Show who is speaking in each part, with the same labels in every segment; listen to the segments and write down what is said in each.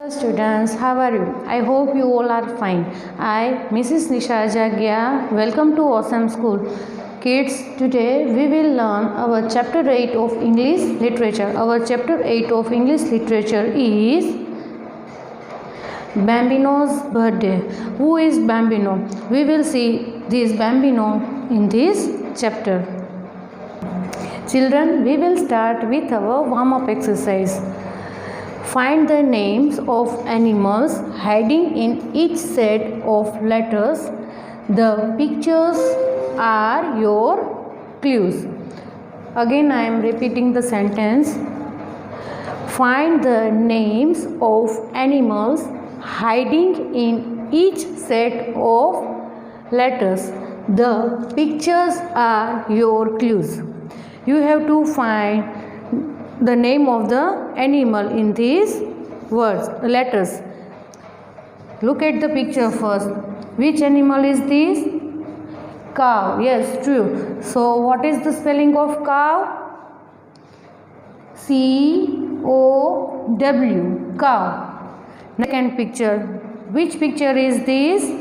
Speaker 1: Students, how are you? I hope you all are fine. I, Mrs. Nisha Jagya, welcome to Awesome School. Kids, today we will learn our chapter 8 of English literature. Our chapter 8 of English literature is Bambino's birthday. Who is Bambino? We will see this Bambino in this chapter. Children, we will start with our warm-up exercise. Find the names of animals hiding in each set of letters. The pictures are your clues. Again, I am repeating the sentence. Find the names of animals hiding in each set of letters. The pictures are your clues. You have to find the name of the animal in these words, letters. Look at the picture first. Which animal is this? Cow. Yes, true. So what is the spelling of cow? C-O-W. Cow. Second picture. Which picture is this?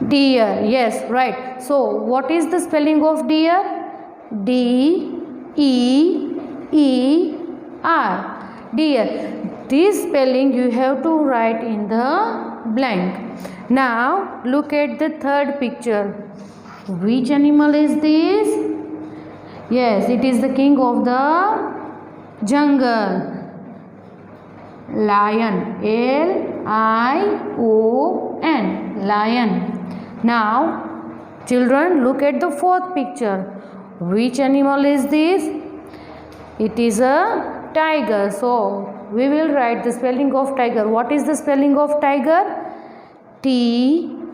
Speaker 1: Deer. Yes, right. So what is the spelling of deer? D-E-E-R. Deer. This spelling you have to write in the blank. Now look at the third picture. Which animal is this? Yes, it is the king of the jungle. Lion. L-I-O-N. Lion. Now children, look at the fourth picture. Which animal is this? It is a tiger. So we will write the spelling of tiger. What is the spelling of tiger? T-I-G-E-R.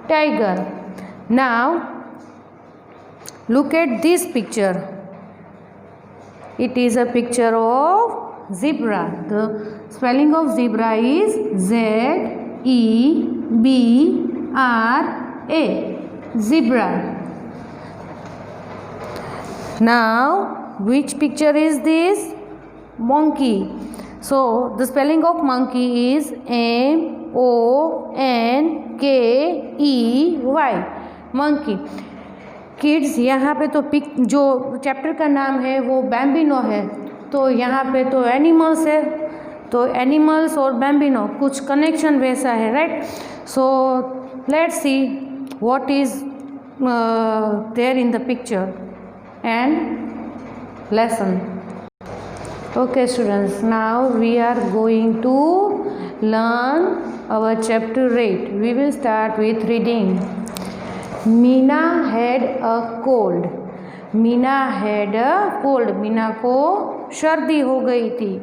Speaker 1: Tiger. Now look at this picture. It is a picture of zebra. The spelling of zebra is Z-E-B-R-A. Zebra. Now which picture is this? Monkey. So the spelling of monkey is M-O-N-K-E-Y. Monkey. Kids, यहाँ पे तो जो chapter का नाम है वो Bambino है, तो यहाँ पे तो एनिमल्स है, तो एनिमल्स और बैम्बिनो कुछ कनेक्शन वैसा है, right? So let's see what is there in the picture and lesson. Okay students, now we are going to learn our chapter 8. We will start with reading. Meena had a cold. Meena had a cold. Meena को सर्दी हो गई थी.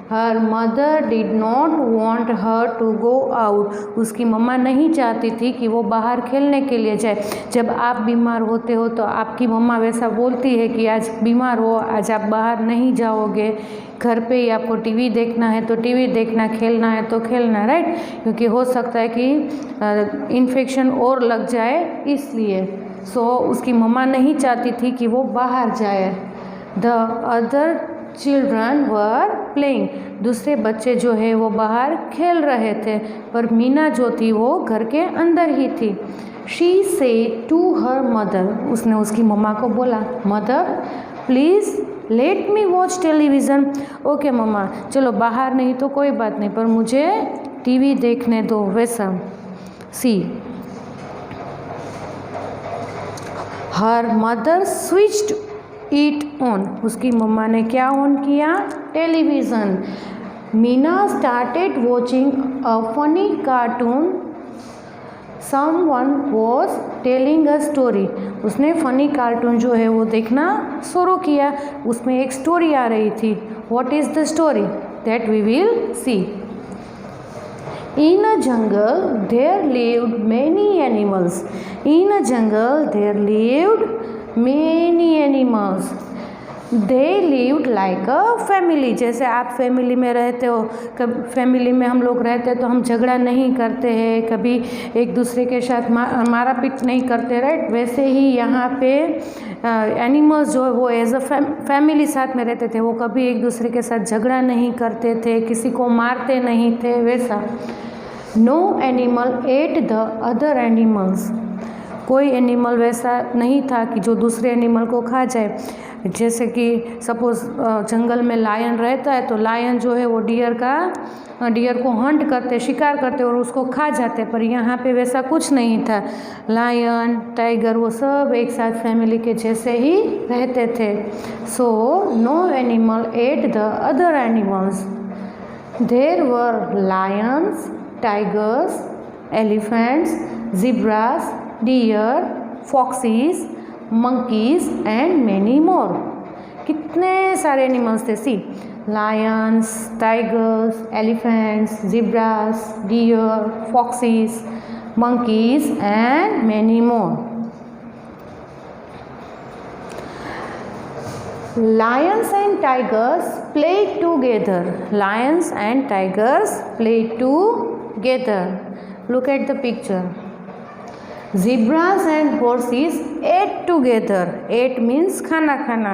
Speaker 1: Her mother did not want her to go out. उसकी mama नहीं चाहती थी कि वो बाहर खेलने के लिए जाए. जब आप बीमार होते हो तो आपकी मम्मा वैसा बोलती है कि आज बीमार हो, आज आप बाहर नहीं जाओगे, घर पे ही आपको टीवी देखना है तो टीवी देखना, खेलना है तो खेलना, राइट? क्योंकि हो सकता है कि इन्फेक्शन और लग जाए, इसलिए. सो उसकी मम्मा नहीं चाहती थी कि वो बाहर जाए. The other children were playing. दूसरे बच्चे जो है वो बाहर खेल रहे थे, पर मीना जो थी वो घर के अंदर ही थी. She said to her mother. उसने उसकी मम्मा को बोला, mother please let me watch television. Okay मम्मा, चलो बाहर नहीं तो कोई बात नहीं, पर मुझे टीवी देखने दो. वैसा. See her mother switched it on. उसकी मम्मा ने क्या ऑन किया? Television. Meena started watching a funny cartoon. Someone was telling a story. उसने फ़नी कार्टून जो है वो देखना शुरू किया. उसमें एक स्टोरी आ रही थी. What is the story? That we will see. In a jungle there lived many animals. In a jungle there lived many animals. They lived like a family. जैसे आप फैमिली में रहते हो, कभी फैमिली में हम लोग रहते हैं तो हम झगड़ा नहीं करते हैं, कभी एक दूसरे के साथ मारा पीट नहीं करते, राइट। वैसे ही यहाँ पे एनिमल्स जो है वो एज अ फैमिली साथ में रहते थे, वो कभी एक दूसरे के साथ झगड़ा नहीं करते थे, किसी को मारते नहीं थे, वैसा। No animal ate the other animals. कोई एनिमल वैसा नहीं था कि जो दूसरे एनिमल को खा जाए। जैसे कि सपोज़ जंगल में लायन रहता है तो लायन जो है वो डियर को हंट करते, शिकार करते और उसको खा जाते, पर यहाँ पे वैसा कुछ नहीं था। लायन, टाइगर वो सब एक साथ फैमिली के जैसे ही रहते थे। So no animal ate the other animals. There were lions, tigers, elephants, zebras, deer, foxes, monkeys and many more। कितने सारे एनिमल्स थे। See, lions, tigers, elephants, zebras, deer, foxes, monkeys and many more। Lions and tigers played together। Lions and tigers played together। Look at the picture। Zebras and horses ate together। Ate means खाना खाना।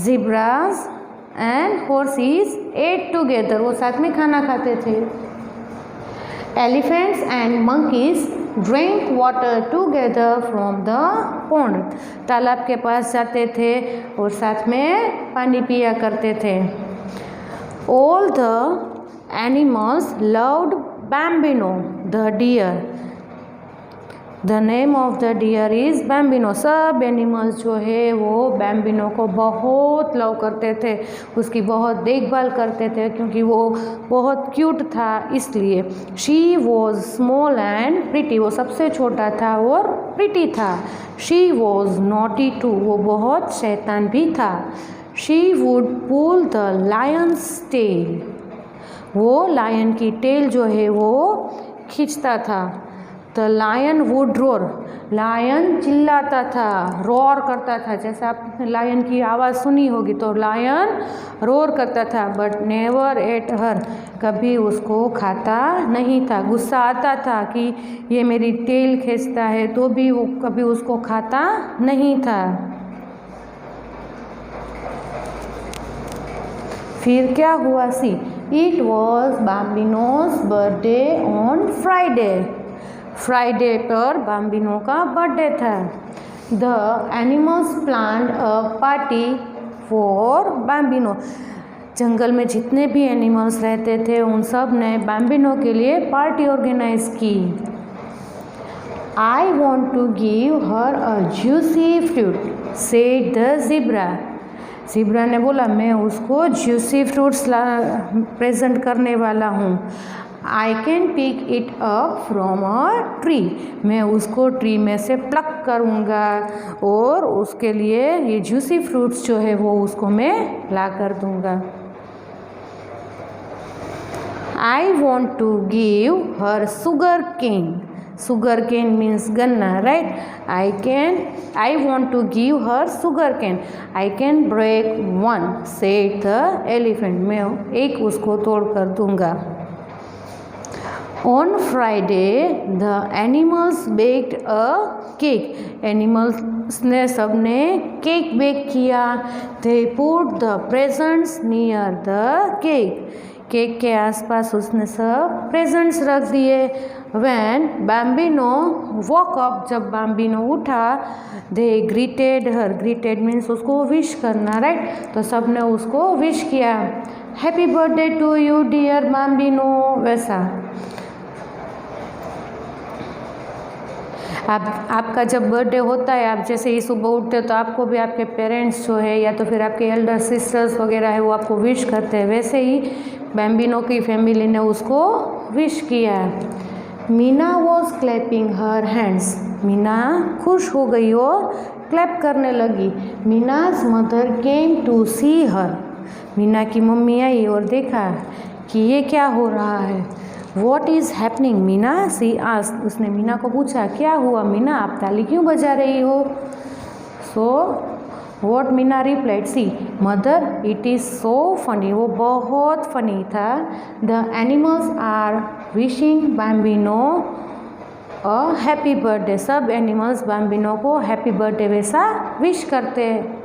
Speaker 1: Zebras and horses ate together। वो साथ में खाना खाते थे। Elephants and monkeys drank water together from the pond। तालाब के पास जाते थे और साथ में पानी पिया करते थे। All the animals loved Bambino the deer। The name of the deer is Bambino. सब एनिमल्स जो है वो बैम्बिनो को बहुत लव करते थे, उसकी बहुत देखभाल करते थे क्योंकि वो बहुत क्यूट था इसलिए। She was small and pretty. वो सबसे छोटा था और प्रिटी था। She was naughty too. वो बहुत शैतान भी था। She would pull the lion's tail. वो लायन की टेल जो है वो खींचता था। The lion would roar. Lion चिल्लाता था, रोर करता था। जैसे आपने लायन की आवाज़ सुनी होगी तो लायन रोर करता था। But never at her. कभी उसको खाता नहीं था। गुस्सा आता था कि ये मेरी टेल खींचता है तो भी वो कभी उसको खाता नहीं था। फिर क्या हुआ? See, it was Bambino's birthday on Friday. Friday पर बैम्बिनो का बर्थडे था। The animals planned a party for Bambino. जंगल में जितने भी एनिमल्स रहते थे उन सब ने बैम्बिनो के लिए पार्टी ऑर्गेनाइज की। I want to give her a juicy fruit, said the zebra. Zebra ने बोला मैं उसको जूसी फ्रूट्स प्रेजेंट करने वाला हूँ। I can pick it up from a tree. मैं उसको ट्री में से प्लक करूँगा और उसके लिए ये जूसी फ्रूट्स जो है वो उसको मैं ला कर दूँगा। I want to give her sugar cane. Sugar cane means गन्ना, right. I want to give her sugar cane. I can break one, said the elephant. मैं एक उसको तोड़ कर दूँगा। On Friday, the animals baked a cake. Animals ने सब ने केक बेक किया। They put the presents near the cake. Cake के आसपास उसने सब प्रेजेंट्स रख दिए। When Bambino woke up, जब Bambino उठा, they greeted her. Greeted means उसको विश करना, राइट। तो सब ने उसको विश किया। Happy birthday to you dear Bambino, वैसा। आपका जब बर्थडे होता है, आप जैसे ही सुबह उठते हो तो आपको भी आपके पेरेंट्स जो है या तो फिर आपके एल्डर सिस्टर्स वगैरह है वो आपको विश करते हैं। वैसे ही बैम्बिनो की फैमिली ने उसको विश किया। Meena was clapping her hands. Meena खुश हो गई और क्लैप करने लगी। मीनाज मदर केम टू सी हर। मीना की मम्मी आई और देखा कि ये क्या हो रहा है। What is happening Meena? She asked. उसने मीना को पूछा क्या हुआ मीना, आप ताली क्यों बजा रही हो? So what Meena replied, see mother it is so funny, वो बहुत फनी था। The animals are wishing Bambino a happy birthday, सब एनिमल्स बैम्बिनो को हैप्पी बर्थडे वैसा विश करते हैं।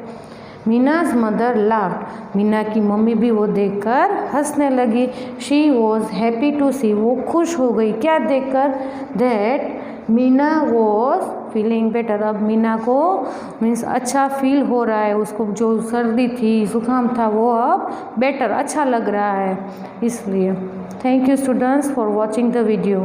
Speaker 1: मीनाज मदर लाफ्ड, मीना की मम्मी भी वो देखकर हंसने लगी। शी वॉज हैप्पी टू सी, वो खुश हो गई क्या देखकर, that Meena was feeling better, अब मीना को मीन्स अच्छा फील हो रहा है, उसको जो सर्दी थी ज़ुकाम था वो अब बेटर अच्छा लग रहा है इसलिए। Thank you students for watching the video.